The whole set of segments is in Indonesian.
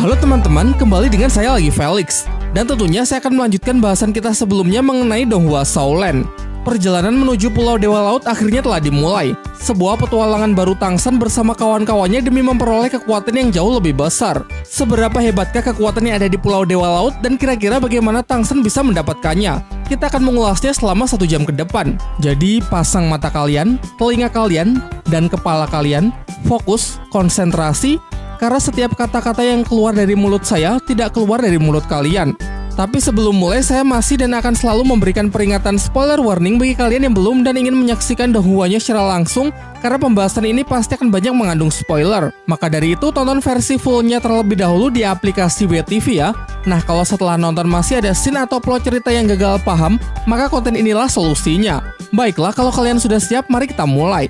Halo teman-teman, kembali dengan saya lagi Felix. Dan tentunya saya akan melanjutkan bahasan kita sebelumnya mengenai Donghua Shaolan. Perjalanan menuju Pulau Dewa Laut akhirnya telah dimulai. Sebuah petualangan baru Tangsan bersama kawan-kawannya demi memperoleh kekuatan yang jauh lebih besar. Seberapa hebatkah kekuatan yang ada di Pulau Dewa Laut dan kira-kira bagaimana Tangsan bisa mendapatkannya? Kita akan mengulasnya selama 1 jam ke depan. Jadi pasang mata kalian, telinga kalian, dan kepala kalian. Fokus, konsentrasi, karena setiap kata-kata yang keluar dari mulut saya tidak keluar dari mulut kalian. Tapi sebelum mulai, saya masih dan akan selalu memberikan peringatan spoiler warning bagi kalian yang belum dan ingin menyaksikan Donghuanya secara langsung, karena pembahasan ini pasti akan banyak mengandung spoiler. Maka dari itu, tonton versi fullnya terlebih dahulu di aplikasi WeTV ya. Nah, kalau setelah nonton masih ada scene atau plot cerita yang gagal paham, maka konten inilah solusinya. Baiklah, kalau kalian sudah siap, mari kita mulai.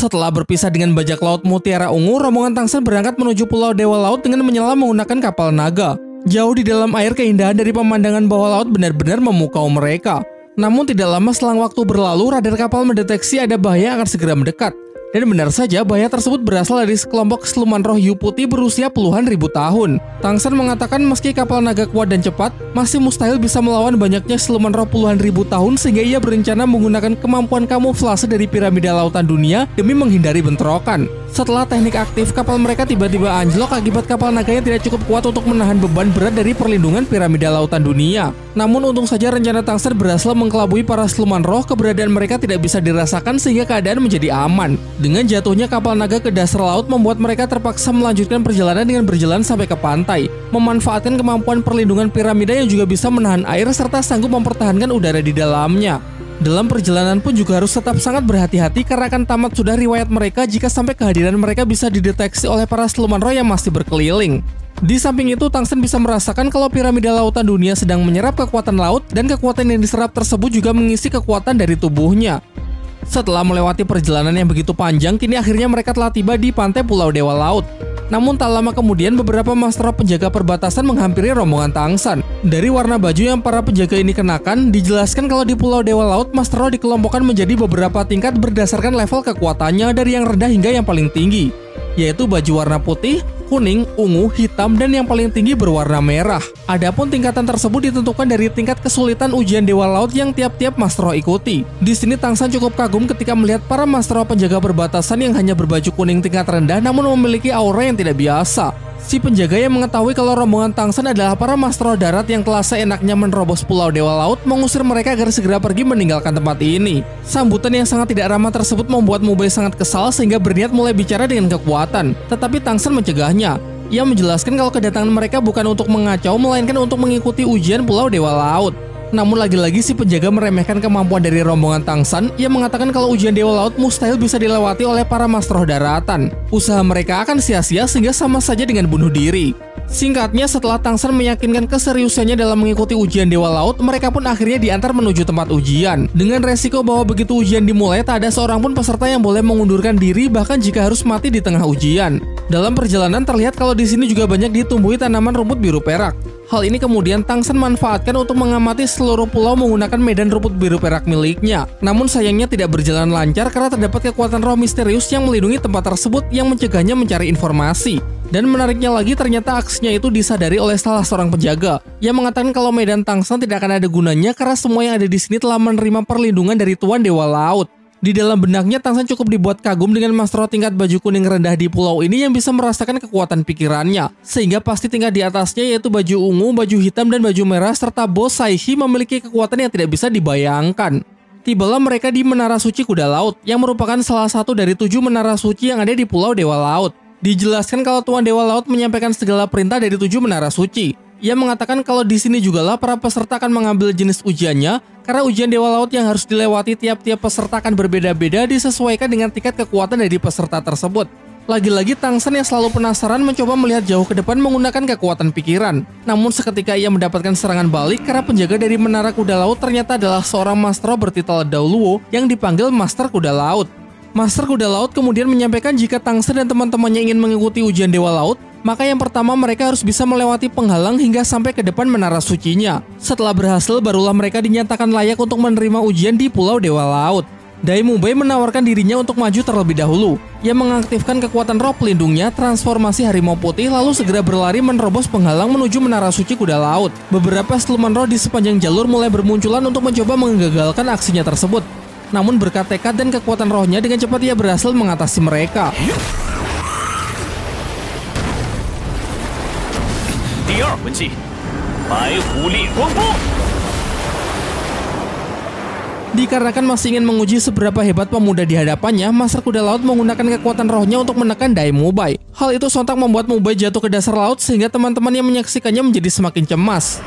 Setelah berpisah dengan bajak laut Mutiara Ungu, rombongan Tangsan berangkat menuju Pulau Dewa Laut dengan menyelam menggunakan kapal naga. Jauh di dalam air, keindahan dari pemandangan bawah laut benar-benar memukau mereka. Namun tidak lama selang waktu berlalu, radar kapal mendeteksi ada bahaya yang akan segera mendekat. Dan benar saja, bahaya tersebut berasal dari sekelompok siluman roh hiu putih berusia puluhan ribu tahun. Tangsan mengatakan meski kapal naga kuat dan cepat, masih mustahil bisa melawan banyaknya siluman roh puluhan ribu tahun, sehingga ia berencana menggunakan kemampuan kamuflase dari piramida lautan dunia demi menghindari bentrokan. Setelah teknik aktif, kapal mereka tiba-tiba anjlok akibat kapal naganya tidak cukup kuat untuk menahan beban berat dari perlindungan piramida lautan dunia. Namun untung saja rencana Tangsan berhasil mengkelabui para siluman roh, keberadaan mereka tidak bisa dirasakan sehingga keadaan menjadi aman. Dengan jatuhnya kapal naga ke dasar laut membuat mereka terpaksa melanjutkan perjalanan dengan berjalan sampai ke pantai, memanfaatkan kemampuan perlindungan piramida yang juga bisa menahan air serta sanggup mempertahankan udara di dalamnya. Dalam perjalanan pun juga harus tetap sangat berhati-hati karena akan tamat sudah riwayat mereka jika sampai kehadiran mereka bisa dideteksi oleh para siluman roh yang masih berkeliling. Di samping itu, Tangsan bisa merasakan kalau piramida lautan dunia sedang menyerap kekuatan laut dan kekuatan yang diserap tersebut juga mengisi kekuatan dari tubuhnya. Setelah melewati perjalanan yang begitu panjang, kini akhirnya mereka telah tiba di pantai Pulau Dewa Laut. Namun tak lama kemudian beberapa master penjaga perbatasan menghampiri rombongan Tangsan. Dari warna baju yang para penjaga ini kenakan, dijelaskan kalau di Pulau Dewa Laut master dikelompokkan menjadi beberapa tingkat berdasarkan level kekuatannya dari yang rendah hingga yang paling tinggi, yaitu baju warna putih, kuning, ungu, hitam, dan yang paling tinggi berwarna merah. Adapun tingkatan tersebut ditentukan dari tingkat kesulitan ujian Dewa Laut yang tiap-tiap master ikuti. Di sini Tangsan cukup kagum ketika melihat para master penjaga perbatasan yang hanya berbaju kuning tingkat rendah namun memiliki aura yang tidak biasa. Si penjaga yang mengetahui kalau rombongan Tangsan adalah para master darat yang telah seenaknya menerobos Pulau Dewa Laut mengusir mereka agar segera pergi meninggalkan tempat ini. Sambutan yang sangat tidak ramah tersebut membuat Mubei sangat kesal sehingga berniat mulai bicara dengan kekuatan. Tetapi Tangsan mencegahnya. Ia menjelaskan kalau kedatangan mereka bukan untuk mengacau melainkan untuk mengikuti ujian Pulau Dewa Laut. Namun lagi-lagi si penjaga meremehkan kemampuan dari rombongan Tangsan. Ia mengatakan kalau ujian Dewa Laut mustahil bisa dilewati oleh para master daratan. Usaha mereka akan sia-sia sehingga sama saja dengan bunuh diri. Singkatnya, setelah Tangsan meyakinkan keseriusannya dalam mengikuti ujian Dewa Laut, mereka pun akhirnya diantar menuju tempat ujian. Dengan resiko bahwa begitu ujian dimulai, tak ada seorang pun peserta yang boleh mengundurkan diri bahkan jika harus mati di tengah ujian. Dalam perjalanan terlihat kalau di sini juga banyak ditumbuhi tanaman rumput biru perak. Hal ini kemudian Tangsan manfaatkan untuk mengamati seluruh pulau menggunakan medan rumput biru perak miliknya. Namun sayangnya tidak berjalan lancar karena terdapat kekuatan roh misterius yang melindungi tempat tersebut yang mencegahnya mencari informasi. Dan menariknya lagi, ternyata aksinya itu disadari oleh salah seorang penjaga yang mengatakan kalau medan Tangsan tidak akan ada gunanya karena semua yang ada di sini telah menerima perlindungan dari Tuan Dewa Laut. Di dalam benaknya, Tangsan cukup dibuat kagum dengan master tingkat baju kuning rendah di pulau ini yang bisa merasakan kekuatan pikirannya. Sehingga pasti tingkat di atasnya yaitu baju ungu, baju hitam, dan baju merah serta bos Saihi memiliki kekuatan yang tidak bisa dibayangkan. Tibalah mereka di Menara Suci Kuda Laut yang merupakan salah satu dari 7 menara suci yang ada di Pulau Dewa Laut. Dijelaskan kalau Tuan Dewa Laut menyampaikan segala perintah dari 7 menara suci. Ia mengatakan kalau di sini jugalah para peserta akan mengambil jenis ujiannya, karena ujian Dewa Laut yang harus dilewati tiap-tiap peserta akan berbeda-beda disesuaikan dengan tingkat kekuatan dari peserta tersebut. Lagi-lagi Tangsan yang selalu penasaran mencoba melihat jauh ke depan menggunakan kekuatan pikiran. Namun seketika ia mendapatkan serangan balik karena penjaga dari Menara Kuda Laut ternyata adalah seorang master bertitel Daoluo yang dipanggil Master Kuda Laut. Master Kuda Laut kemudian menyampaikan jika Tangsan dan teman-temannya ingin mengikuti ujian Dewa Laut, maka yang pertama mereka harus bisa melewati penghalang hingga sampai ke depan menara sucinya. Setelah berhasil, barulah mereka dinyatakan layak untuk menerima ujian di Pulau Dewa Laut. Dai Mubei menawarkan dirinya untuk maju terlebih dahulu. Ia mengaktifkan kekuatan roh pelindungnya, transformasi harimau putih, lalu segera berlari menerobos penghalang menuju menara suci kuda laut. Beberapa siluman roh di sepanjang jalur mulai bermunculan untuk mencoba menggagalkan aksinya tersebut. Namun berkat tekad dan kekuatan rohnya, dengan cepat ia berhasil mengatasi mereka. Dikarenakan masih ingin menguji seberapa hebat pemuda di hadapannya, Master Kuda Laut menggunakan kekuatan rohnya untuk menekan Dai Mubei. Hal itu sontak membuat Mubei jatuh ke dasar laut sehingga teman-teman yang menyaksikannya menjadi semakin cemas.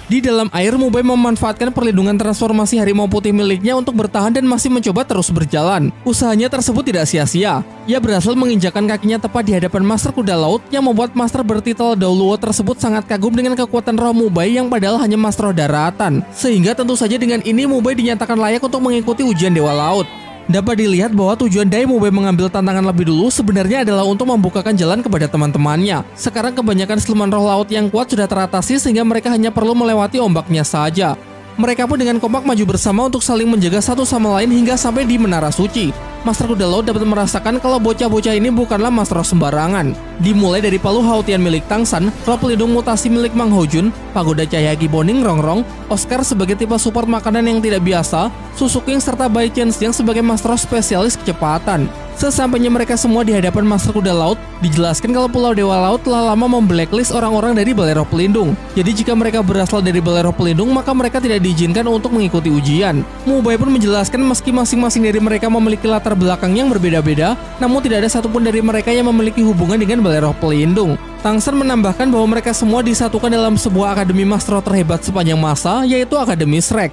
Di dalam air, Mubei memanfaatkan perlindungan transformasi harimau putih miliknya untuk bertahan dan masih mencoba terus berjalan. Usahanya tersebut tidak sia-sia. Ia berhasil menginjakkan kakinya tepat di hadapan Master Kuda Laut yang membuat Master bertitel Dauluo tersebut sangat kagum dengan kekuatan roh Mubei yang padahal hanya Master daratan. Sehingga tentu saja dengan ini Mubei dinyatakan layak untuk mengikuti ujian Dewa Laut. Dapat dilihat bahwa tujuan Dai Mubei mengambil tantangan lebih dulu sebenarnya adalah untuk membukakan jalan kepada teman-temannya. Sekarang kebanyakan siluman roh laut yang kuat sudah teratasi sehingga mereka hanya perlu melewati ombaknya saja. Mereka pun dengan kompak maju bersama untuk saling menjaga satu sama lain hingga sampai di Menara Suci. Master Kuda Laut dapat merasakan kalau bocah-bocah ini bukanlah master roh sembarangan. Dimulai dari palu Haotian milik Tangsan, roh pelindung mutasi milik Mang Hojun, pagoda cahaya Giboning Rongrong, Oscar sebagai tipe support makanan yang tidak biasa, Susuking serta Bai Chen-xiang sebagai master roh spesialis kecepatan. Sesampainya mereka semua di hadapan Master Kuda Laut, dijelaskan kalau Pulau Dewa Laut telah lama memblacklist orang-orang dari Balai Roh Pelindung. Jadi jika mereka berasal dari Balai Roh Pelindung, maka mereka tidak diizinkan untuk mengikuti ujian. Mubei pun menjelaskan meski masing-masing dari mereka memiliki latar belakang yang berbeda-beda, namun tidak ada satupun dari mereka yang memiliki hubungan dengan Balai Roh Pelindung. Tangsan menambahkan bahwa mereka semua disatukan dalam sebuah akademi master roh terhebat sepanjang masa, yaitu Akademi Shrek.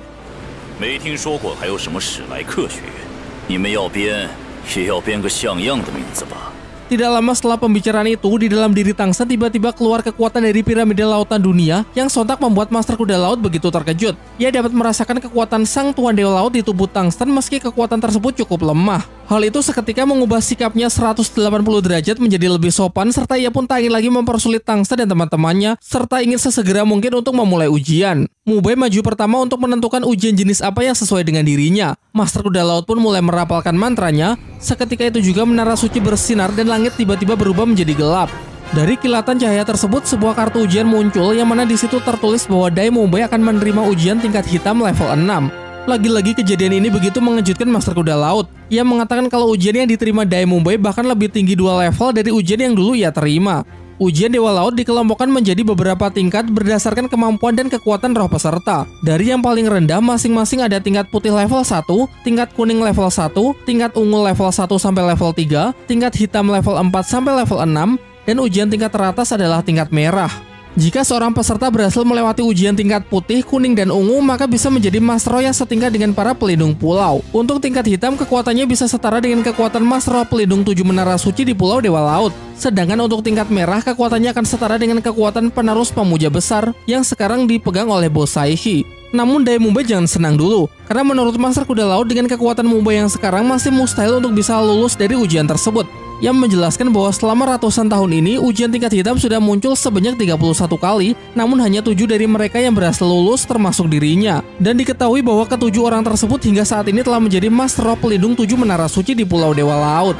没听说过还有什么史莱克学院，你们要编也要编个像样的名字吧。 Tidak lama setelah pembicaraan itu, di dalam diri Tangsan tiba-tiba keluar kekuatan dari piramida lautan dunia yang sontak membuat Master Kuda Laut begitu terkejut. Ia dapat merasakan kekuatan Sang Tuan Dewa Laut di tubuh Tangsan meski kekuatan tersebut cukup lemah. Hal itu seketika mengubah sikapnya 180 derajat menjadi lebih sopan, serta ia pun tak ingin lagi mempersulit Tangsan dan teman-temannya, serta ingin sesegera mungkin untuk memulai ujian. Mubei maju pertama untuk menentukan ujian jenis apa yang sesuai dengan dirinya. Master Kuda Laut pun mulai merapalkan mantranya. Seketika itu juga Menara Suci bersinar dan langit tiba-tiba berubah menjadi gelap. Dari kilatan cahaya tersebut, sebuah kartu ujian muncul yang mana di situ tertulis bahwa Dai Mubei akan menerima ujian tingkat hitam level 6. Lagi-lagi kejadian ini begitu mengejutkan Master Kuda Laut. Ia mengatakan kalau ujian yang diterima Dai Mubei bahkan lebih tinggi 2 level dari ujian yang dulu ia terima. Ujian Dewa Laut dikelompokkan menjadi beberapa tingkat berdasarkan kemampuan dan kekuatan roh peserta. Dari yang paling rendah masing-masing ada tingkat putih level 1, tingkat kuning level 1, tingkat ungu level 1 sampai level 3, tingkat hitam level 4 sampai level 6, dan ujian tingkat teratas adalah tingkat merah. Jika seorang peserta berhasil melewati ujian tingkat putih, kuning, dan ungu, maka bisa menjadi Master Roh yang setingkat dengan para pelindung pulau. Untuk tingkat hitam, kekuatannya bisa setara dengan kekuatan Master Roh pelindung 7 menara suci di Pulau Dewa Laut. Sedangkan untuk tingkat merah, kekuatannya akan setara dengan kekuatan penerus pemuja besar yang sekarang dipegang oleh Bos Saishi. Namun Dai Mubei jangan senang dulu, karena menurut Master Kuda Laut dengan kekuatan Mubei yang sekarang masih mustahil untuk bisa lulus dari ujian tersebut. Yang menjelaskan bahwa selama ratusan tahun ini, ujian tingkat hitam sudah muncul sebanyak 31 kali, namun hanya 7 dari mereka yang berhasil lulus termasuk dirinya. Dan diketahui bahwa ke-7 orang tersebut hingga saat ini telah menjadi Master Roh pelindung 7 menara suci di Pulau Dewa Laut.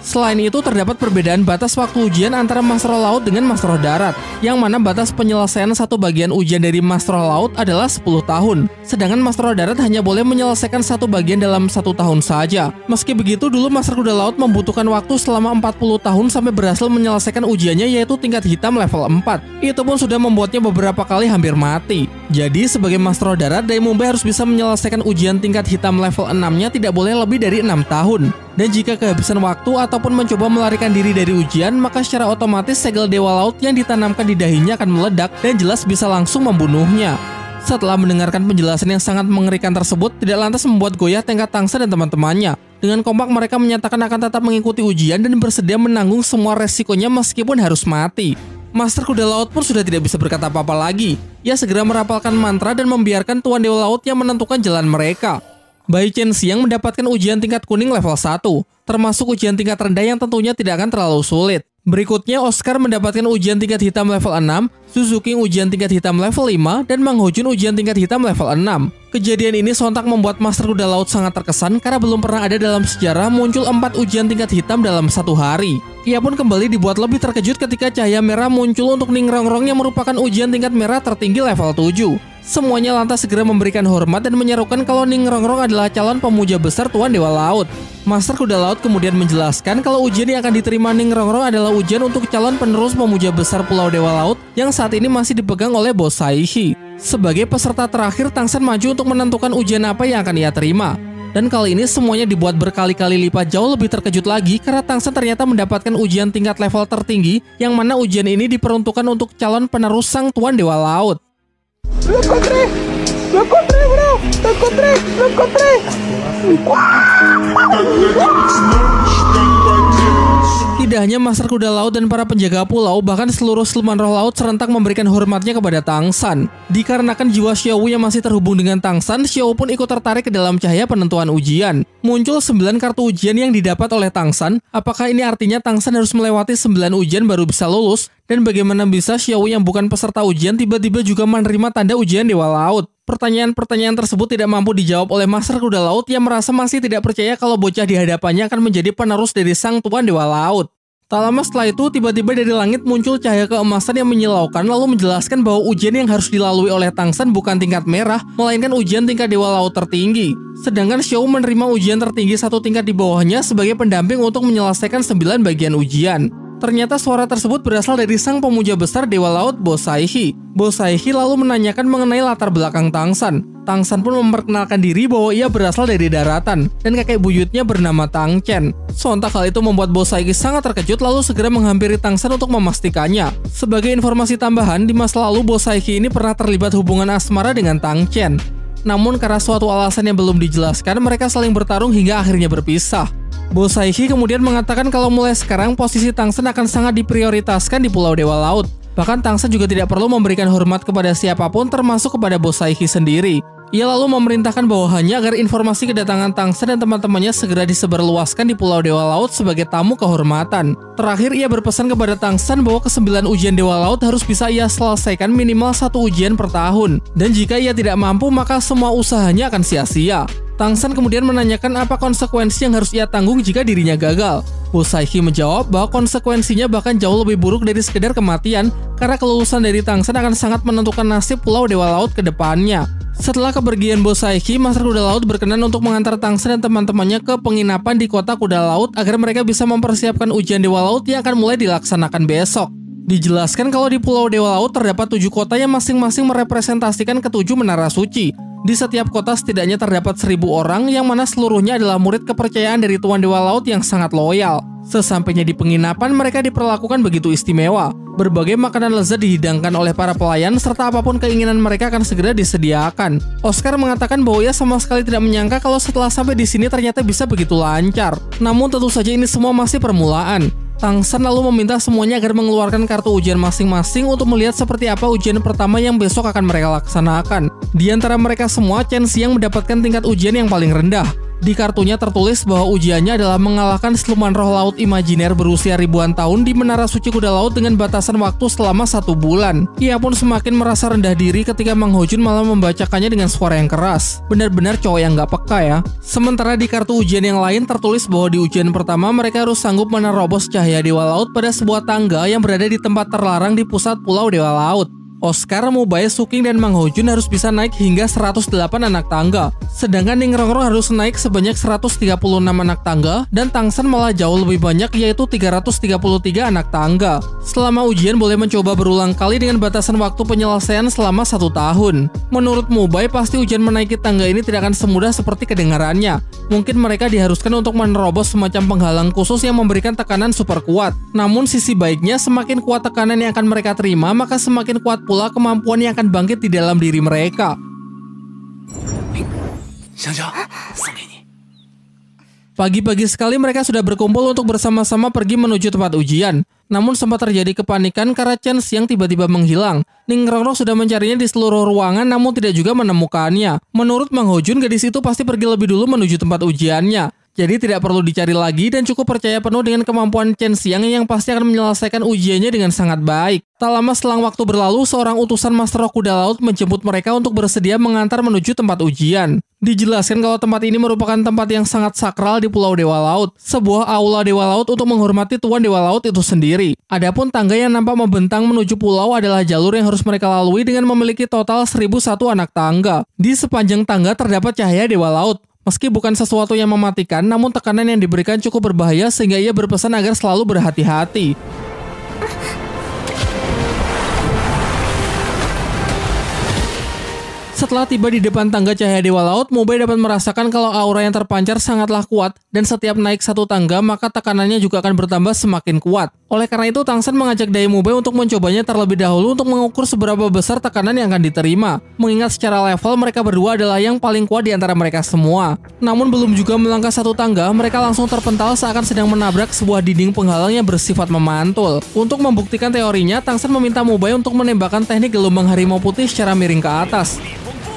Selain itu, terdapat perbedaan batas waktu ujian antara Master Roh Laut dengan Master Roh Darat, yang mana batas penyelesaian satu bagian ujian dari Master Roh Laut adalah 10 tahun, sedangkan Master Roh Darat hanya boleh menyelesaikan satu bagian dalam 1 tahun saja. Meski begitu, dulu Master Kuda Laut membutuhkan waktu selama 40 tahun sampai berhasil menyelesaikan ujiannya, yaitu tingkat hitam level 4. Itu pun sudah membuatnya beberapa kali hampir mati. Jadi, sebagai Master Roh Darat, Dai Mubei harus bisa menyelesaikan ujian tingkat hitam level 6-nya tidak boleh lebih dari 6 tahun. Dan jika kehabisan waktu ataupun mencoba melarikan diri dari ujian, maka secara otomatis segel Dewa Laut yang ditanamkan di dahinya akan meledak dan jelas bisa langsung membunuhnya. Setelah mendengarkan penjelasan yang sangat mengerikan tersebut, tidak lantas membuat goyah tingkat Tangsa dan teman-temannya. Dengan kompak mereka menyatakan akan tetap mengikuti ujian dan bersedia menanggung semua resikonya meskipun harus mati. Master Kuda Laut pun sudah tidak bisa berkata apa-apa lagi. Ia segera merapalkan mantra dan membiarkan Tuan Dewa Laut yang menentukan jalan mereka. Bai Chen-xiang mendapatkan ujian tingkat kuning level 1, termasuk ujian tingkat rendah yang tentunya tidak akan terlalu sulit. Berikutnya, Oscar mendapatkan ujian tingkat hitam level 6, Suzuki ujian tingkat hitam level 5, dan Mang Hojun ujian tingkat hitam level 6. Kejadian ini sontak membuat Master Kuda Laut sangat terkesan karena belum pernah ada dalam sejarah muncul 4 ujian tingkat hitam dalam satu hari. Ia pun kembali dibuat lebih terkejut ketika cahaya merah muncul untuk Ning Rongrong yang merupakan ujian tingkat merah tertinggi level 7. Semuanya lantas segera memberikan hormat dan menyerukan kalau Ning Rongrong adalah calon pemuja besar Tuan Dewa Laut. Master Kuda Laut kemudian menjelaskan kalau ujian yang akan diterima Ning Rongrong adalah ujian untuk calon penerus pemuja besar Pulau Dewa Laut yang saat ini masih dipegang oleh Bos Saihi. Sebagai peserta terakhir, Tang Sen maju untuk menentukan ujian apa yang akan ia terima. Dan kali ini semuanya dibuat berkali-kali lipat jauh lebih terkejut lagi karena Tang Sen ternyata mendapatkan ujian tingkat level tertinggi yang mana ujian ini diperuntukkan untuk calon penerus Sang Tuan Dewa Laut. Lo encontré, bro. Lo encontré. Tidak hanya Master Kuda Laut dan para penjaga pulau, bahkan seluruh siluman roh laut serentak memberikan hormatnya kepada Tang San. Dikarenakan jiwa Xiaowu yang masih terhubung dengan Tang San, Xiaowu pun ikut tertarik ke dalam cahaya penentuan ujian. Muncul 9 kartu ujian yang didapat oleh Tang San. Apakah ini artinya Tang San harus melewati 9 ujian baru bisa lulus? Dan bagaimana bisa Xiaowu yang bukan peserta ujian tiba-tiba juga menerima tanda ujian Dewa Laut? Pertanyaan-pertanyaan tersebut tidak mampu dijawab oleh Master Kuda Laut yang merasa masih tidak percaya kalau bocah di hadapannya akan menjadi penerus dari Sang Tuan Dewa Laut. Tak lama setelah itu, tiba-tiba dari langit muncul cahaya keemasan yang menyilaukan lalu menjelaskan bahwa ujian yang harus dilalui oleh Tang San bukan tingkat merah, melainkan ujian tingkat Dewa Laut tertinggi. Sedangkan Xiaowu menerima ujian tertinggi satu tingkat di bawahnya sebagai pendamping untuk menyelesaikan 9 bagian ujian. Ternyata suara tersebut berasal dari sang pemuja besar Dewa Laut, Bos Saihi. Bos Saihi lalu menanyakan mengenai latar belakang Tang San. Tang San pun memperkenalkan diri bahwa ia berasal dari daratan, dan kakek buyutnya bernama Tang Chen. Sontak hal itu membuat Bos Saihi sangat terkejut lalu segera menghampiri Tang San untuk memastikannya. Sebagai informasi tambahan, di masa lalu Bos Saihi ini pernah terlibat hubungan asmara dengan Tang Chen. Namun karena suatu alasan yang belum dijelaskan, mereka saling bertarung hingga akhirnya berpisah. Bos Saihi kemudian mengatakan kalau mulai sekarang posisi Tang Sen akan sangat diprioritaskan di Pulau Dewa Laut. Bahkan Tang Sen juga tidak perlu memberikan hormat kepada siapapun termasuk kepada Bos Saihi sendiri. Ia lalu memerintahkan bawahannya agar informasi kedatangan Tang Sen dan teman-temannya segera disebarluaskan di Pulau Dewa Laut sebagai tamu kehormatan. Terakhir, ia berpesan kepada Tang Sen bahwa ke-9 ujian Dewa Laut harus bisa ia selesaikan minimal 1 ujian per tahun. Dan jika ia tidak mampu, maka semua usahanya akan sia-sia. Tang Sen kemudian menanyakan apa konsekuensi yang harus ia tanggung jika dirinya gagal. Bos Saihi menjawab bahwa konsekuensinya bahkan jauh lebih buruk dari sekedar kematian karena kelulusan dari Tang Sen akan sangat menentukan nasib Pulau Dewa Laut ke depannya. Setelah kepergian Bos Saihi, Master Kuda Laut berkenan untuk mengantar Tang Sen dan teman-temannya ke penginapan di kota Kuda Laut agar mereka bisa mempersiapkan ujian Dewa Laut yang akan mulai dilaksanakan besok. Dijelaskan kalau di Pulau Dewa Laut terdapat 7 kota yang masing-masing merepresentasikan ke-7 menara suci. Di setiap kota setidaknya terdapat 1000 orang yang mana seluruhnya adalah murid kepercayaan dari Tuan Dewa Laut yang sangat loyal. Sesampainya di penginapan, mereka diperlakukan begitu istimewa. Berbagai makanan lezat dihidangkan oleh para pelayan serta apapun keinginan mereka akan segera disediakan. Oscar mengatakan bahwa ia sama sekali tidak menyangka kalau setelah sampai di sini ternyata bisa begitu lancar. Namun tentu saja ini semua masih permulaan. Tang Sen lalu meminta semuanya agar mengeluarkan kartu ujian masing-masing untuk melihat seperti apa ujian pertama yang besok akan mereka laksanakan. Di antara mereka semua, Chen Xiang mendapatkan tingkat ujian yang paling rendah. Di kartunya tertulis bahwa ujiannya adalah mengalahkan siluman roh laut imajiner berusia ribuan tahun di Menara Suci Kuda Laut dengan batasan waktu selama 1 bulan. Ia pun semakin merasa rendah diri ketika Mang Hojun malah membacakannya dengan suara yang keras. Benar-benar cowok yang gak peka ya. Sementara di kartu ujian yang lain tertulis bahwa di ujian pertama mereka harus sanggup menerobos cahaya Dewa Laut pada sebuah tangga yang berada di tempat terlarang di pusat Pulau Dewa Laut. Oscar, Mubai, Suking, dan Mang Hojun harus bisa naik hingga 108 anak tangga. Sedangkan Ning Rongrong harus naik sebanyak 136 anak tangga, dan Tang Sen malah jauh lebih banyak yaitu 333 anak tangga. Selama ujian boleh mencoba berulang kali dengan batasan waktu penyelesaian selama 1 tahun. Menurut Mubai, pasti ujian menaiki tangga ini tidak akan semudah seperti kedengarannya. Mungkin mereka diharuskan untuk menerobos semacam penghalang khusus yang memberikan tekanan super kuat. Namun sisi baiknya, semakin kuat tekanan yang akan mereka terima, maka semakin kuat pula kemampuan yang akan bangkit di dalam diri mereka. Pagi-pagi sekali mereka sudah berkumpul untuk bersama-sama pergi menuju tempat ujian. Namun sempat terjadi kepanikan karena Chen Xiang tiba-tiba menghilang. Ning Rongrong sudah mencarinya di seluruh ruangan namun tidak juga menemukannya. Menurut Mang Hojun, gadis itu pasti pergi lebih dulu menuju tempat ujiannya. Jadi tidak perlu dicari lagi dan cukup percaya penuh dengan kemampuan Chen Xiang yang pasti akan menyelesaikan ujiannya dengan sangat baik. Tak lama selang waktu berlalu, seorang utusan Master Roh Kuda Laut menjemput mereka untuk bersedia mengantar menuju tempat ujian. Dijelaskan kalau tempat ini merupakan tempat yang sangat sakral di Pulau Dewa Laut, sebuah aula Dewa Laut untuk menghormati Tuan Dewa Laut itu sendiri. Adapun tangga yang nampak membentang menuju pulau adalah jalur yang harus mereka lalui dengan memiliki total 1001 anak tangga. Di sepanjang tangga terdapat cahaya Dewa Laut. Meski bukan sesuatu yang mematikan, namun tekanan yang diberikan cukup berbahaya sehingga ia berpesan agar selalu berhati-hati. Setelah tiba di depan tangga cahaya Dewa Laut, Mubai dapat merasakan kalau aura yang terpancar sangatlah kuat dan setiap naik satu tangga maka tekanannya juga akan bertambah semakin kuat. Oleh karena itu, Tang San mengajak Dai Mubai untuk mencobanya terlebih dahulu untuk mengukur seberapa besar tekanan yang akan diterima. Mengingat secara level mereka berdua adalah yang paling kuat di antara mereka semua. Namun belum juga melangkah satu tangga, mereka langsung terpental seakan sedang menabrak sebuah dinding penghalang yang bersifat memantul. Untuk membuktikan teorinya, Tang San meminta Mubai untuk menembakkan teknik gelombang harimau putih secara miring ke atas.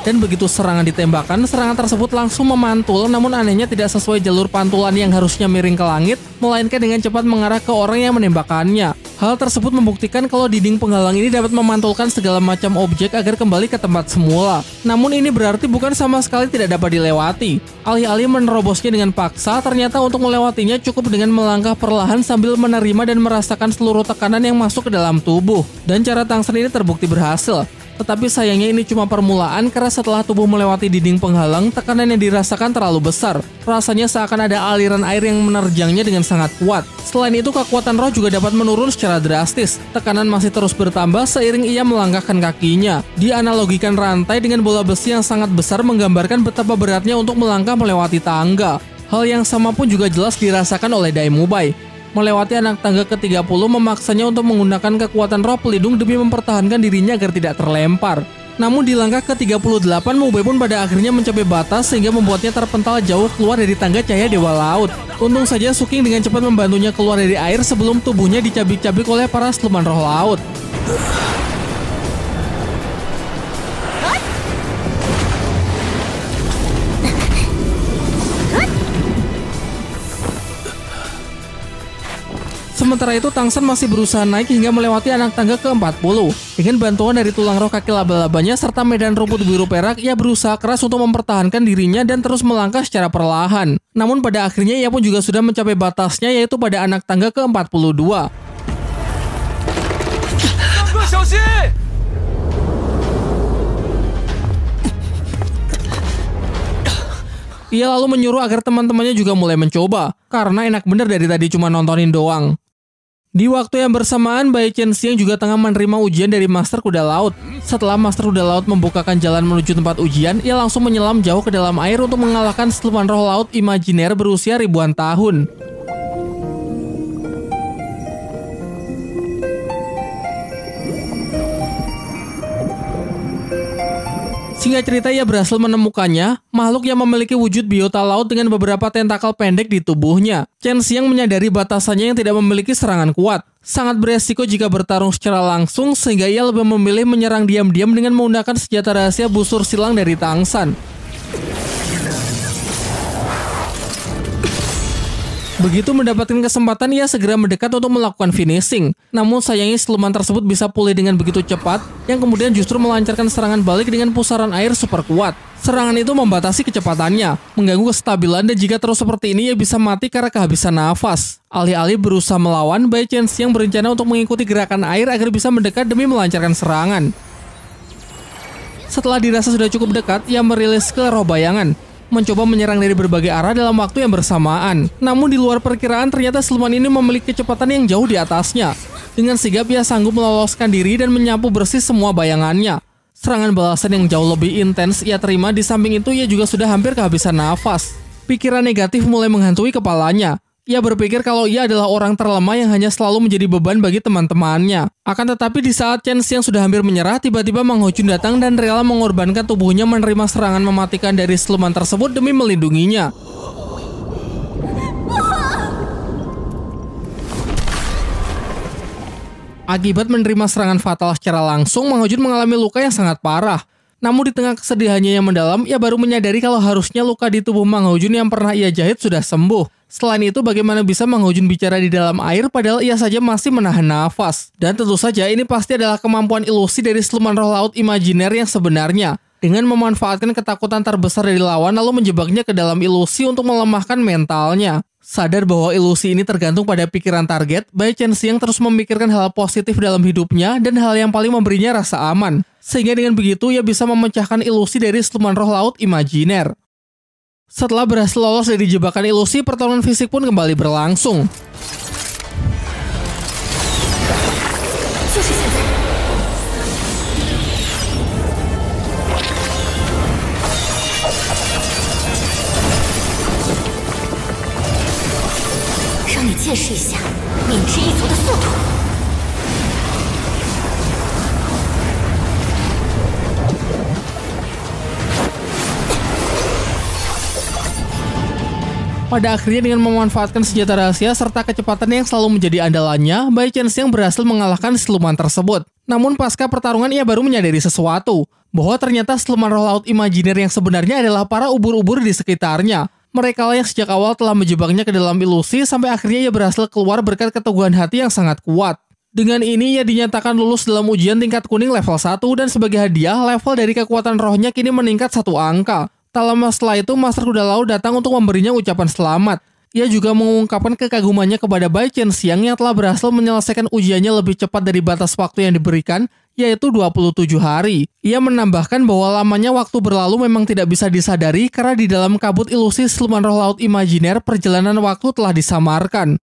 Dan begitu serangan ditembakkan, serangan tersebut langsung memantul, namun anehnya tidak sesuai jalur pantulan yang harusnya miring ke langit, melainkan dengan cepat mengarah ke orang yang menembakkannya. Hal tersebut membuktikan kalau dinding penghalang ini dapat memantulkan segala macam objek agar kembali ke tempat semula. Namun ini berarti bukan sama sekali tidak dapat dilewati. Alih-alih menerobosnya dengan paksa, ternyata untuk melewatinya cukup dengan melangkah perlahan sambil menerima dan merasakan seluruh tekanan yang masuk ke dalam tubuh. Dan cara Tang San ini terbukti berhasil. Tetapi sayangnya ini cuma permulaan karena setelah tubuh melewati dinding penghalang, tekanan yang dirasakan terlalu besar. Rasanya seakan ada aliran air yang menerjangnya dengan sangat kuat. Selain itu, kekuatan roh juga dapat menurun secara drastis. Tekanan masih terus bertambah seiring ia melangkahkan kakinya. Dianalogikan rantai dengan bola besi yang sangat besar menggambarkan betapa beratnya untuk melangkah melewati tangga. Hal yang sama pun juga jelas dirasakan oleh Dai Mubai. Melewati anak tangga ke-30 memaksanya untuk menggunakan kekuatan roh pelindung demi mempertahankan dirinya agar tidak terlempar. Namun di langkah ke-38, Mubai pun pada akhirnya mencapai batas sehingga membuatnya terpental jauh keluar dari tangga cahaya Dewa Laut. Untung saja Suking dengan cepat membantunya keluar dari air sebelum tubuhnya dicabik-cabik oleh para siluman roh laut. Sementara itu, Tang San masih berusaha naik hingga melewati anak tangga ke-40. Dengan bantuan dari tulang roh kaki laba-labanya serta medan rumput biru perak, ia berusaha keras untuk mempertahankan dirinya dan terus melangkah secara perlahan. Namun pada akhirnya ia pun juga sudah mencapai batasnya, yaitu pada anak tangga ke-42. Ia lalu menyuruh agar teman-temannya juga mulai mencoba, karena enak bener dari tadi cuma nontonin doang. Di waktu yang bersamaan, Bai Chen Xiang juga tengah menerima ujian dari Master Kuda Laut. Setelah Master Kuda Laut membukakan jalan menuju tempat ujian, ia langsung menyelam jauh ke dalam air untuk mengalahkan siluman roh laut imajiner berusia ribuan tahun. Singkat cerita, ia berhasil menemukannya, makhluk yang memiliki wujud biota laut dengan beberapa tentakel pendek di tubuhnya. Chen Xiang menyadari batasannya yang tidak memiliki serangan kuat. Sangat beresiko jika bertarung secara langsung, sehingga ia lebih memilih menyerang diam-diam dengan menggunakan senjata rahasia busur silang dari Tang San. Begitu mendapatkan kesempatan, ia segera mendekat untuk melakukan finishing. Namun sayangnya siluman tersebut bisa pulih dengan begitu cepat, yang kemudian justru melancarkan serangan balik dengan pusaran air super kuat. Serangan itu membatasi kecepatannya, mengganggu kestabilan, dan jika terus seperti ini ia bisa mati karena kehabisan nafas. Alih-alih berusaha melawan, Bai Chen Xiang berencana untuk mengikuti gerakan air agar bisa mendekat demi melancarkan serangan. Setelah dirasa sudah cukup dekat, ia merilis skill roh bayangan, mencoba menyerang dari berbagai arah dalam waktu yang bersamaan. Namun di luar perkiraan, ternyata siluman ini memiliki kecepatan yang jauh di atasnya. Dengan sigap ia sanggup meloloskan diri dan menyapu bersih semua bayangannya. Serangan balasan yang jauh lebih intens ia terima, di samping itu ia juga sudah hampir kehabisan nafas. Pikiran negatif mulai menghantui kepalanya. Ia berpikir kalau ia adalah orang terlemah yang hanya selalu menjadi beban bagi teman-temannya. Akan tetapi di saat Chen Xiang sudah hampir menyerah, tiba-tiba Mang Ho Jun datang dan rela mengorbankan tubuhnya menerima serangan mematikan dari siluman tersebut demi melindunginya. Akibat menerima serangan fatal secara langsung, Mang Ho Jun mengalami luka yang sangat parah. Namun di tengah kesedihannya yang mendalam, ia baru menyadari kalau harusnya luka di tubuh Mang Ho Jun yang pernah ia jahit sudah sembuh. Selain itu, bagaimana bisa Mang Ho Jun bicara di dalam air padahal ia saja masih menahan nafas? Dan tentu saja ini pasti adalah kemampuan ilusi dari siluman roh laut imajiner yang sebenarnya. Dengan memanfaatkan ketakutan terbesar dari lawan lalu menjebaknya ke dalam ilusi untuk melemahkan mentalnya. Sadar bahwa ilusi ini tergantung pada pikiran target, Bai Chen-Xiang terus memikirkan hal positif dalam hidupnya dan hal yang paling memberinya rasa aman. Sehingga dengan begitu ia bisa memecahkan ilusi dari siluman roh laut imajiner. Setelah berhasil lolos dari jebakan ilusi, pertarungan fisik pun kembali berlangsung. Pada akhirnya dengan memanfaatkan senjata rahasia serta kecepatan yang selalu menjadi andalannya, Bai Chen-Xiang berhasil mengalahkan siluman tersebut. Namun pasca pertarungan ia baru menyadari sesuatu, bahwa ternyata siluman roh laut imajiner yang sebenarnya adalah para ubur-ubur di sekitarnya. Mereka lah yang sejak awal telah menjebaknya ke dalam ilusi sampai akhirnya ia berhasil keluar berkat keteguhan hati yang sangat kuat. Dengan ini ia dinyatakan lulus dalam ujian tingkat kuning level 1 dan sebagai hadiah level dari kekuatan rohnya kini meningkat 1 angka. Tak lama setelah itu, Master Kuda Laut datang untuk memberinya ucapan selamat. Ia juga mengungkapkan kekagumannya kepada Bai Chen-Xiang yang telah berhasil menyelesaikan ujiannya lebih cepat dari batas waktu yang diberikan, yaitu 27 hari. Ia menambahkan bahwa lamanya waktu berlalu memang tidak bisa disadari karena di dalam kabut ilusi siluman roh laut imajiner perjalanan waktu telah disamarkan.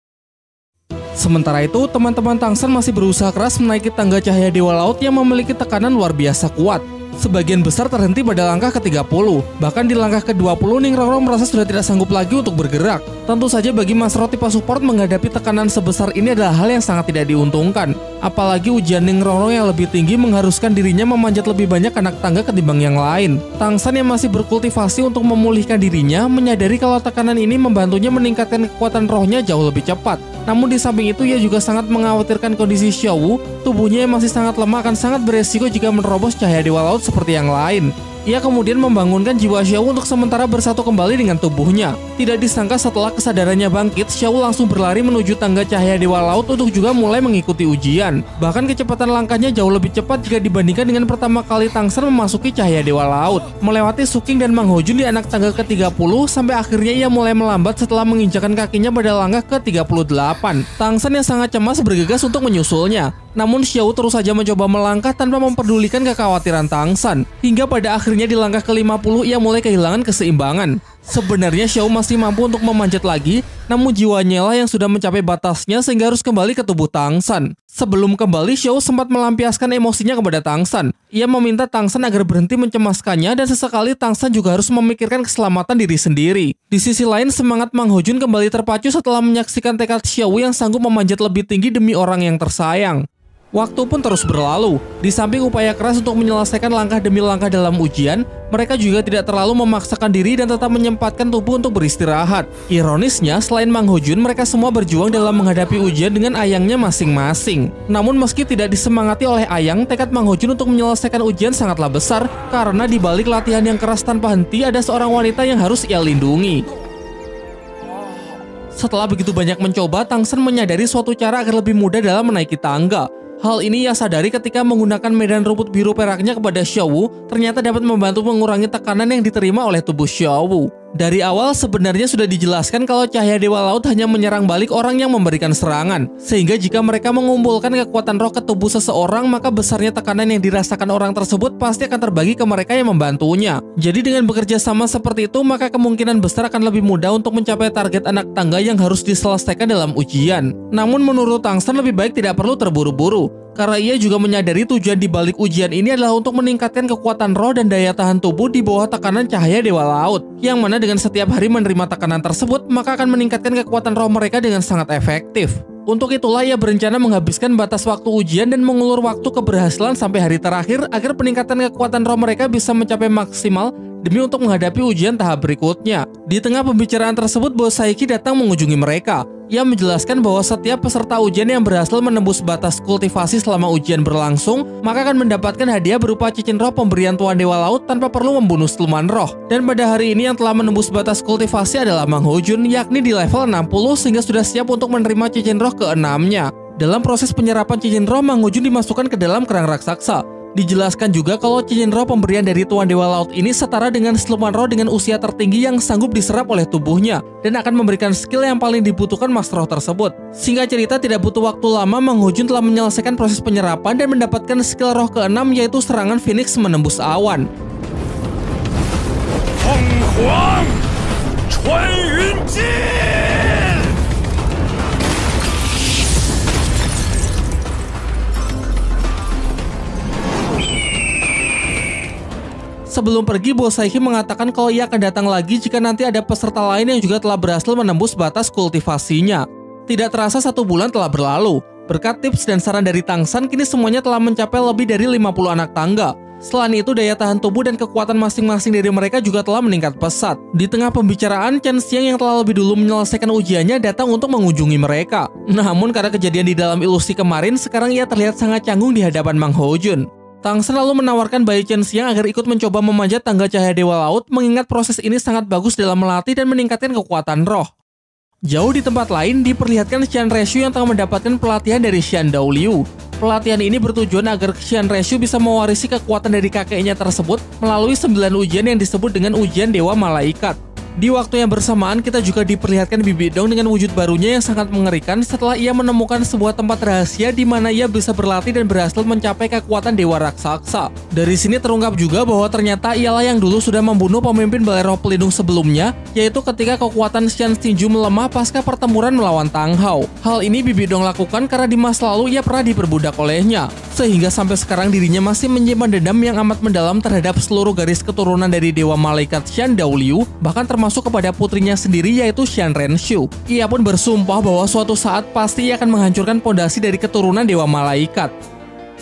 Sementara itu, teman-teman Tang San masih berusaha keras menaiki tangga cahaya Dewa Laut yang memiliki tekanan luar biasa kuat. Sebagian besar terhenti pada langkah ke-30. Bahkan di langkah ke-20, Ning Rongrong merasa sudah tidak sanggup lagi untuk bergerak. Tentu saja bagi Mas Roti Support menghadapi tekanan sebesar ini adalah hal yang sangat tidak diuntungkan. Apalagi ujian Ning Rongrong yang lebih tinggi mengharuskan dirinya memanjat lebih banyak anak tangga ketimbang yang lain. Tang San yang masih berkultivasi untuk memulihkan dirinya menyadari kalau tekanan ini membantunya meningkatkan kekuatan rohnya jauh lebih cepat. Namun di samping itu ia juga sangat mengkhawatirkan kondisi Xiao Wu, tubuhnya yang masih sangat lemah akan sangat beresiko jika menerobos cahaya Dewa Laut seperti yang lain. Ia kemudian membangunkan jiwa Xiao Wu untuk sementara bersatu kembali dengan tubuhnya. Tidak disangka setelah kesadarannya bangkit, Xiao Wu langsung berlari menuju tangga cahaya Dewa Laut untuk juga mulai mengikuti ujian. Bahkan kecepatan langkahnya jauh lebih cepat jika dibandingkan dengan pertama kali Tang San memasuki cahaya Dewa Laut. Melewati Su Qing dan Mang Ho Jun di anak tangga ke-30 sampai akhirnya ia mulai melambat setelah menginjakan kakinya pada langkah ke-38. Tang San yang sangat cemas bergegas untuk menyusulnya. Namun Xiao Wu terus saja mencoba melangkah tanpa memperdulikan kekhawatiran Tang San. Hingga pada akhirnya di langkah ke-50 ia mulai kehilangan keseimbangan. Sebenarnya Xiao Wu masih mampu untuk memanjat lagi, namun jiwanya lah yang sudah mencapai batasnya sehingga harus kembali ke tubuh Tang San. Sebelum kembali, Xiao Wu sempat melampiaskan emosinya kepada Tang San. Ia meminta Tang San agar berhenti mencemaskannya dan sesekali Tang San juga harus memikirkan keselamatan diri sendiri. Di sisi lain, semangat Mang Ho Jun kembali terpacu setelah menyaksikan tekad Xiao Wu yang sanggup memanjat lebih tinggi demi orang yang tersayang. Waktu pun terus berlalu. Di samping upaya keras untuk menyelesaikan langkah demi langkah dalam ujian, mereka juga tidak terlalu memaksakan diri dan tetap menyempatkan tubuh untuk beristirahat. Ironisnya, selain Mang Ho Jun, mereka semua berjuang dalam menghadapi ujian dengan ayangnya masing-masing. Namun meski tidak disemangati oleh ayang, tekad Mang Ho Jun untuk menyelesaikan ujian sangatlah besar karena di balik latihan yang keras tanpa henti ada seorang wanita yang harus ia lindungi. Setelah begitu banyak mencoba, Tang San menyadari suatu cara agar lebih mudah dalam menaiki tangga. Hal ini ia sadari ketika menggunakan medan rumput biru peraknya kepada Xiao Wu ternyata dapat membantu mengurangi tekanan yang diterima oleh tubuh Xiao Wu. Dari awal sebenarnya sudah dijelaskan kalau cahaya Dewa Laut hanya menyerang balik orang yang memberikan serangan. Sehingga jika mereka mengumpulkan kekuatan roh ke tubuh seseorang, maka besarnya tekanan yang dirasakan orang tersebut pasti akan terbagi ke mereka yang membantunya. Jadi dengan bekerja sama seperti itu, maka kemungkinan besar akan lebih mudah untuk mencapai target anak tangga yang harus diselesaikan dalam ujian. Namun menurut Tang San lebih baik tidak perlu terburu-buru. Karena ia juga menyadari tujuan di balik ujian ini adalah untuk meningkatkan kekuatan roh dan daya tahan tubuh di bawah tekanan cahaya Dewa Laut. Yang mana dengan setiap hari menerima tekanan tersebut, maka akan meningkatkan kekuatan roh mereka dengan sangat efektif. Untuk itulah ia berencana menghabiskan batas waktu ujian dan mengulur waktu keberhasilan sampai hari terakhir agar peningkatan kekuatan roh mereka bisa mencapai maksimal demi untuk menghadapi ujian tahap berikutnya. Di tengah pembicaraan tersebut, Bos Saiki datang mengunjungi mereka. Ia menjelaskan bahwa setiap peserta ujian yang berhasil menembus batas kultivasi selama ujian berlangsung, maka akan mendapatkan hadiah berupa cincin roh pemberian Tuan Dewa Laut tanpa perlu membunuh siluman roh. Dan pada hari ini yang telah menembus batas kultivasi adalah Mang Ho Jun, yakni di level 60 sehingga sudah siap untuk menerima cincin roh ke-6-nya. Dalam proses penyerapan cincin roh, Mang Ho Jun dimasukkan ke dalam kerang raksasa. Dijelaskan juga kalau cincin roh pemberian dari Tuan Dewa Laut ini setara dengan siluman roh dengan usia tertinggi yang sanggup diserap oleh tubuhnya dan akan memberikan skill yang paling dibutuhkan mas roh tersebut. Singkat cerita, tidak butuh waktu lama, Mang Ho Jun telah menyelesaikan proses penyerapan dan mendapatkan skill roh ke-6 yaitu serangan Phoenix menembus awan. Penghuang Chuan Yun Jin. Sebelum pergi, Bo Saiki mengatakan kalau ia akan datang lagi jika nanti ada peserta lain yang juga telah berhasil menembus batas kultivasinya. Tidak terasa 1 bulan telah berlalu. Berkat tips dan saran dari Tang San, kini semuanya telah mencapai lebih dari 50 anak tangga. Selain itu, daya tahan tubuh dan kekuatan masing-masing dari mereka juga telah meningkat pesat. Di tengah pembicaraan, Chen Xiang yang telah lebih dulu menyelesaikan ujiannya datang untuk mengunjungi mereka. Namun karena kejadian di dalam ilusi kemarin, sekarang ia terlihat sangat canggung di hadapan Mang Ho Jun. Tang San lalu menawarkan bayi Chen Xiang agar ikut mencoba memanjat tangga cahaya Dewa Laut, mengingat proses ini sangat bagus dalam melatih dan meningkatkan kekuatan roh. Jauh di tempat lain, diperlihatkan Xian Reshu yang tengah mendapatkan pelatihan dari Xian Daoliu. Pelatihan ini bertujuan agar Xian Reshu bisa mewarisi kekuatan dari kakeknya tersebut melalui 9 ujian yang disebut dengan ujian Dewa Malaikat. Di waktu yang bersamaan, kita juga diperlihatkan Bibi Dong dengan wujud barunya yang sangat mengerikan setelah ia menemukan sebuah tempat rahasia di mana ia bisa berlatih dan berhasil mencapai kekuatan Dewa Raksasa. Dari sini terungkap juga bahwa ternyata ialah yang dulu sudah membunuh pemimpin Balai Roh Pelindung sebelumnya, yaitu ketika kekuatan Xian Xinju melemah pasca pertempuran melawan Tang Hao. Hal ini Bibi Dong lakukan karena di masa lalu ia pernah diperbudak olehnya, sehingga sampai sekarang dirinya masih menyimpan dendam yang amat mendalam terhadap seluruh garis keturunan dari Dewa Malaikat Xian Daoliu, bahkan termasuk kepada putrinya sendiri yaitu Xian Renshu. Ia pun bersumpah bahwa suatu saat pasti ia akan menghancurkan pondasi dari keturunan Dewa Malaikat.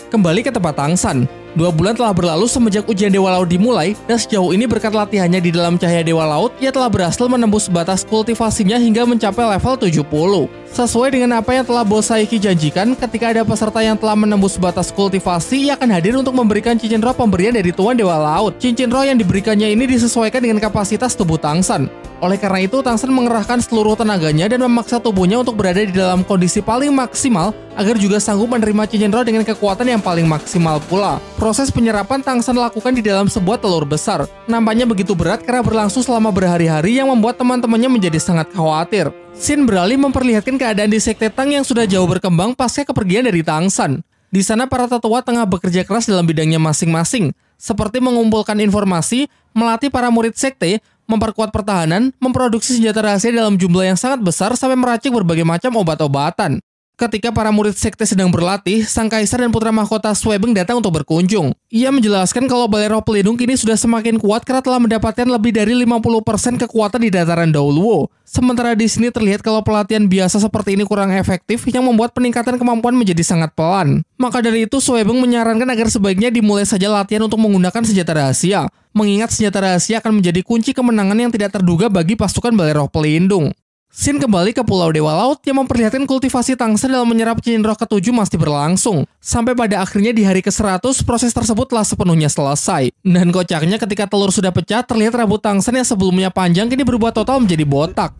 Kembali ke tempat Tang San. 2 bulan telah berlalu semenjak ujian Dewa Laut dimulai, dan sejauh ini berkat latihannya di dalam cahaya Dewa Laut, ia telah berhasil menembus batas kultivasinya hingga mencapai level 70. Sesuai dengan apa yang telah Bo Saiki janjikan, ketika ada peserta yang telah menembus batas kultivasi, ia akan hadir untuk memberikan cincin roh pemberian dari Tuan Dewa Laut. Cincin roh yang diberikannya ini disesuaikan dengan kapasitas tubuh Tang San. Oleh karena itu, Tang San mengerahkan seluruh tenaganya dan memaksa tubuhnya untuk berada di dalam kondisi paling maksimal agar juga sanggup menerima cincin roh dengan kekuatan yang paling maksimal pula. Proses penyerapan Tang San lakukan di dalam sebuah telur besar. Nampaknya begitu berat karena berlangsung selama berhari-hari yang membuat teman-temannya menjadi sangat khawatir. Sin beralih memperlihatkan keadaan di Sekte Tang yang sudah jauh berkembang pasca kepergian dari Tang San. Di sana para tetua tengah bekerja keras dalam bidangnya masing-masing, seperti mengumpulkan informasi, melatih para murid sekte, memperkuat pertahanan, memproduksi senjata rahasia dalam jumlah yang sangat besar sampai meracik berbagai macam obat-obatan. Ketika para murid sekte sedang berlatih, Sang Kaisar dan putra mahkota Suebeng datang untuk berkunjung. Ia menjelaskan kalau Balai Roh Pelindung kini sudah semakin kuat karena telah mendapatkan lebih dari 50% kekuatan di dataran Daoluo. Sementara di sini terlihat kalau pelatihan biasa seperti ini kurang efektif yang membuat peningkatan kemampuan menjadi sangat pelan. Maka dari itu Suebeng menyarankan agar sebaiknya dimulai saja latihan untuk menggunakan senjata rahasia, mengingat senjata rahasia akan menjadi kunci kemenangan yang tidak terduga bagi pasukan Balai Roh Pelindung. Sin kembali ke Pulau Dewa Laut yang memperlihatkan kultivasi Tang San dalam menyerap cincin roh ke-7 masih berlangsung. Sampai pada akhirnya di hari ke-100, proses tersebut telah sepenuhnya selesai. Dan kocaknya ketika telur sudah pecah, terlihat rambut Tang San yang sebelumnya panjang kini berubah total menjadi botak.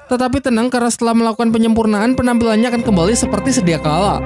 Tetapi tenang karena setelah melakukan penyempurnaan, penampilannya akan kembali seperti sedia kala.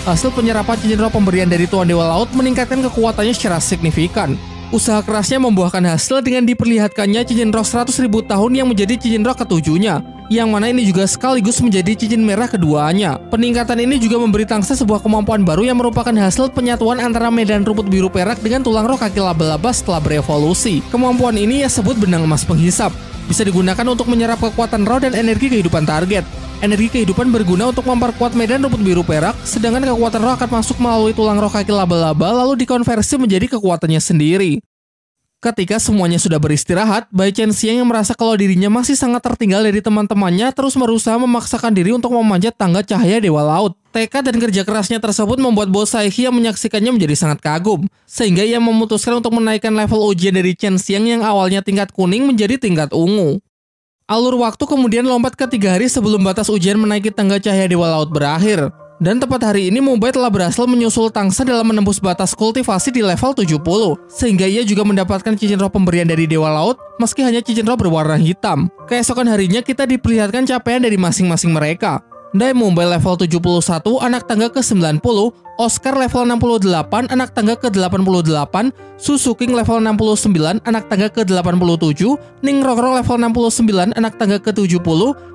Hasil penyerapan cincin roh pemberian dari Tuan Dewa Laut meningkatkan kekuatannya secara signifikan. Usaha kerasnya membuahkan hasil dengan diperlihatkannya cincin roh 100.000 tahun yang menjadi cincin roh ke-7-nya, yang mana ini juga sekaligus menjadi cincin merah keduanya. Peningkatan ini juga memberi Tang San sebuah kemampuan baru yang merupakan hasil penyatuan antara medan rumput biru perak dengan tulang roh kaki laba-laba setelah berevolusi. Kemampuan ini ia sebut benang emas penghisap. Bisa digunakan untuk menyerap kekuatan roh dan energi kehidupan target. Energi kehidupan berguna untuk memperkuat medan rumput biru perak, sedangkan kekuatan roh akan masuk melalui tulang roh kaki laba-laba lalu dikonversi menjadi kekuatannya sendiri. Ketika semuanya sudah beristirahat, Bai Chen-xiang yang merasa kalau dirinya masih sangat tertinggal dari teman-temannya terus berusaha memaksakan diri untuk memanjat tangga cahaya Dewa Laut. Tekad dan kerja kerasnya tersebut membuat Bo Saihi yang menyaksikannya menjadi sangat kagum, sehingga ia memutuskan untuk menaikkan level ujian dari Chen-xiang yang awalnya tingkat kuning menjadi tingkat ungu. Alur waktu kemudian lompat ke 3 hari sebelum batas ujian menaiki tangga cahaya Dewa Laut berakhir. Dan tepat hari ini Mubai telah berhasil menyusul Tangsan dalam menembus batas kultivasi di level 70, sehingga ia juga mendapatkan cincin roh pemberian dari Dewa Laut, meski hanya cincin roh berwarna hitam. Keesokan harinya kita diperlihatkan capaian dari masing-masing mereka. Dai Mubai level 71, anak tangga ke-90, Oscar level 68, anak tangga ke-88, Susu King level 69, anak tangga ke-87, Ning Rongrong level 69, anak tangga ke-70,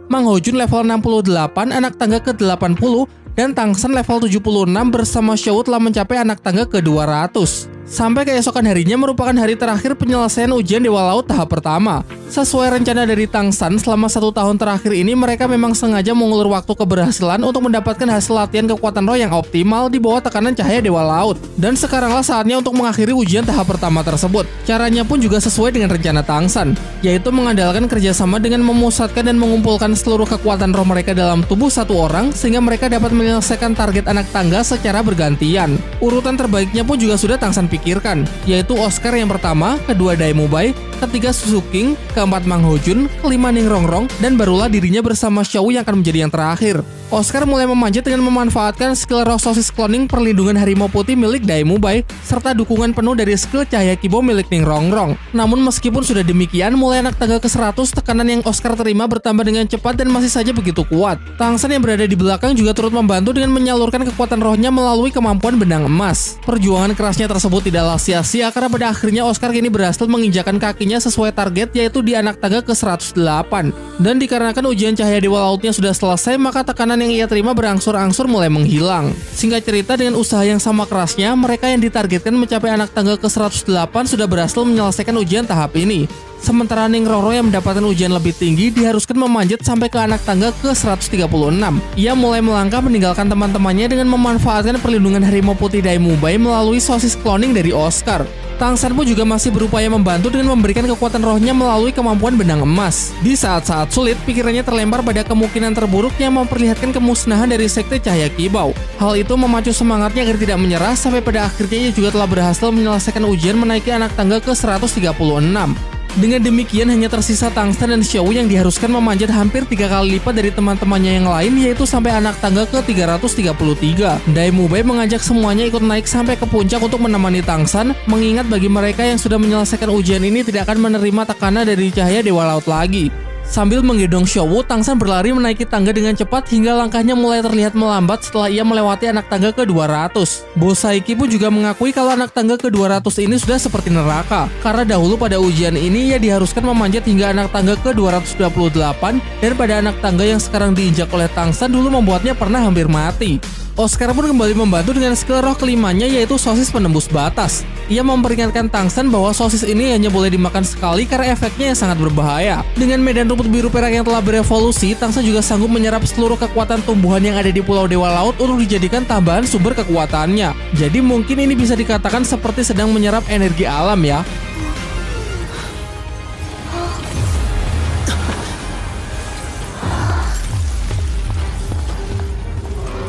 Mang Hojun level 68, anak tangga ke-80, dan Tangsan level 76 bersama Xiao telah mencapai anak tangga ke-200. Sampai keesokan harinya merupakan hari terakhir penyelesaian ujian Dewa Laut tahap pertama. Sesuai rencana dari Tangsan, selama 1 tahun terakhir ini mereka memang sengaja mengulur waktu keberhasilan untuk mendapatkan hasil latihan kekuatan roh yang optimal di bawah tekanan cahaya Dewa Laut. Dan sekaranglah saatnya untuk mengakhiri ujian tahap pertama tersebut. Caranya pun juga sesuai dengan rencana Tangsan, yaitu mengandalkan kerjasama dengan memusatkan dan mengumpulkan seluruh kekuatan roh mereka dalam tubuh satu orang sehingga mereka dapat menyelesaikan target anak tangga secara bergantian. Urutan terbaiknya pun juga sudah Tangsan pikirkan, yaitu Oscar yang pertama, kedua Dai Mubai, ketiga Susu King, keempat Mang Hojun, kelima Ning Rongrong, dan barulah dirinya bersama Xiao yang akan menjadi yang terakhir. Oscar mulai memanjat dengan memanfaatkan skill roh sosis cloning perlindungan harimau putih milik Dai Mubai, serta dukungan penuh dari skill cahaya kibo milik Ning Rongrong. Namun meskipun sudah demikian, mulai anak tangga ke-100, tekanan yang Oscar terima bertambah dengan cepat dan masih saja begitu kuat. Tangsan yang berada di belakang juga turut membantu dengan menyalurkan kekuatan rohnya melalui kemampuan benang emas. Perjuangan kerasnya tersebut tidaklah sia-sia karena pada akhirnya Oscar kini berhasil menginjakan kakinya sesuai target, yaitu di anak tangga ke-108. Dan dikarenakan ujian cahaya Dewa Lautnya sudah selesai, maka tekanan yang ia terima berangsur-angsur mulai menghilang. Singkat cerita, dengan usaha yang sama kerasnya, mereka yang ditargetkan mencapai anak tangga ke-108 sudah berhasil menyelesaikan ujian tahap ini. Sementara Ning Rongrong yang mendapatkan ujian lebih tinggi diharuskan memanjat sampai ke anak tangga ke-136. Ia mulai melangkah meninggalkan teman-temannya dengan memanfaatkan perlindungan harimau putih Dai Mubai melalui sosis cloning dari Oscar. Tangsan pun juga masih berupaya membantu dengan memberikan kekuatan rohnya melalui kemampuan benang emas. Di saat-saat sulit, pikirannya terlempar pada kemungkinan terburuk yang memperlihatkan kemusnahan dari sekte cahaya kibau. Hal itu memacu semangatnya agar tidak menyerah sampai pada akhirnya ia juga telah berhasil menyelesaikan ujian menaiki anak tangga ke-136. Dengan demikian hanya tersisa Tangsan dan Xiao yang diharuskan memanjat hampir 3 kali lipat dari teman-temannya yang lain, yaitu sampai anak tangga ke-333. Dai Mubai mengajak semuanya ikut naik sampai ke puncak untuk menemani Tangsan, mengingat bagi mereka yang sudah menyelesaikan ujian ini tidak akan menerima tekanan dari cahaya Dewa Laut lagi. Sambil menggendong Xiao, Tangsan berlari menaiki tangga dengan cepat hingga langkahnya mulai terlihat melambat setelah ia melewati anak tangga ke-200. Bo Saihi pun juga mengakui kalau anak tangga ke-200 ini sudah seperti neraka, karena dahulu pada ujian ini ia diharuskan memanjat hingga anak tangga ke-228, dan pada anak tangga yang sekarang diinjak oleh Tangsan dulu membuatnya pernah hampir mati. Oscar pun kembali membantu dengan skill roh kelimanya, yaitu sosis penembus batas. Ia memperingatkan Tangsan bahwa sosis ini hanya boleh dimakan sekali karena efeknya yang sangat berbahaya. Dengan medan rumput biru perak yang telah berevolusi, Tangsan juga sanggup menyerap seluruh kekuatan tumbuhan yang ada di Pulau Dewa Laut untuk dijadikan tambahan sumber kekuatannya. Jadi mungkin ini bisa dikatakan seperti sedang menyerap energi alam ya.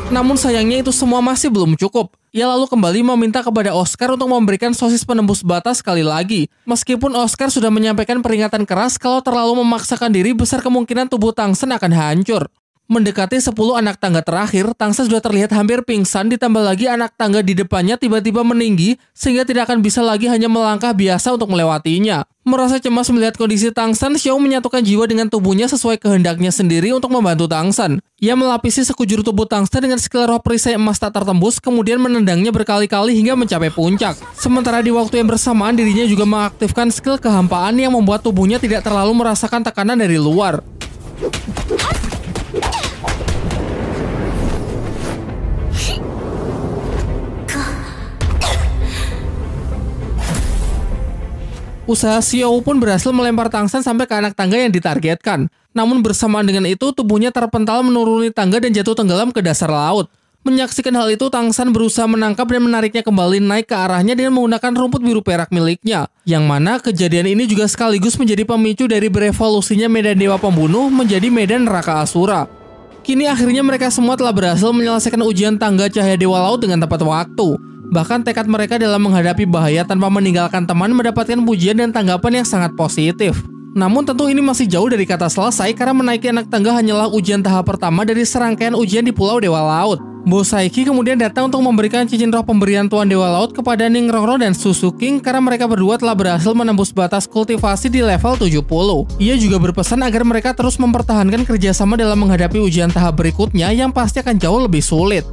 Namun sayangnya itu semua masih belum cukup. Ia lalu kembali meminta kepada Oscar untuk memberikan sosis penembus batas sekali lagi. Meskipun Oscar sudah menyampaikan peringatan keras kalau terlalu memaksakan diri, besar kemungkinan tubuh Tangsan akan hancur. Mendekati 10 anak tangga terakhir, Tangsan sudah terlihat hampir pingsan, ditambah lagi anak tangga di depannya tiba-tiba meninggi sehingga tidak akan bisa lagi hanya melangkah biasa untuk melewatinya. Merasa cemas melihat kondisi Tangsan, Xiao menyatukan jiwa dengan tubuhnya sesuai kehendaknya sendiri untuk membantu Tangsan. Ia melapisi sekujur tubuh Tangsan dengan skill roh perisai emas tak tertembus, kemudian menendangnya berkali-kali hingga mencapai puncak. Sementara di waktu yang bersamaan dirinya juga mengaktifkan skill kehampaan yang membuat tubuhnya tidak terlalu merasakan tekanan dari luar. Usaha Xiao pun berhasil melempar Tangsan sampai ke anak tangga yang ditargetkan. Namun bersamaan dengan itu, tubuhnya terpental menuruni tangga dan jatuh tenggelam ke dasar laut. Menyaksikan hal itu, Tang San berusaha menangkap dan menariknya kembali naik ke arahnya dengan menggunakan rumput biru perak miliknya. Yang mana kejadian ini juga sekaligus menjadi pemicu dari berevolusinya medan Dewa Pembunuh menjadi medan neraka Asura. Kini akhirnya mereka semua telah berhasil menyelesaikan ujian tangga cahaya Dewa Laut dengan tepat waktu. Bahkan tekad mereka dalam menghadapi bahaya tanpa meninggalkan teman mendapatkan pujian dan tanggapan yang sangat positif. Namun tentu ini masih jauh dari kata selesai karena menaiki anak tangga hanyalah ujian tahap pertama dari serangkaian ujian di Pulau Dewa Laut. Bosaiki kemudian datang untuk memberikan cincin roh pemberian Tuan Dewa Laut kepada Ningrongro dan Susuking karena mereka berdua telah berhasil menembus batas kultivasi di level 70. Ia juga berpesan agar mereka terus mempertahankan kerjasama dalam menghadapi ujian tahap berikutnya yang pasti akan jauh lebih sulit.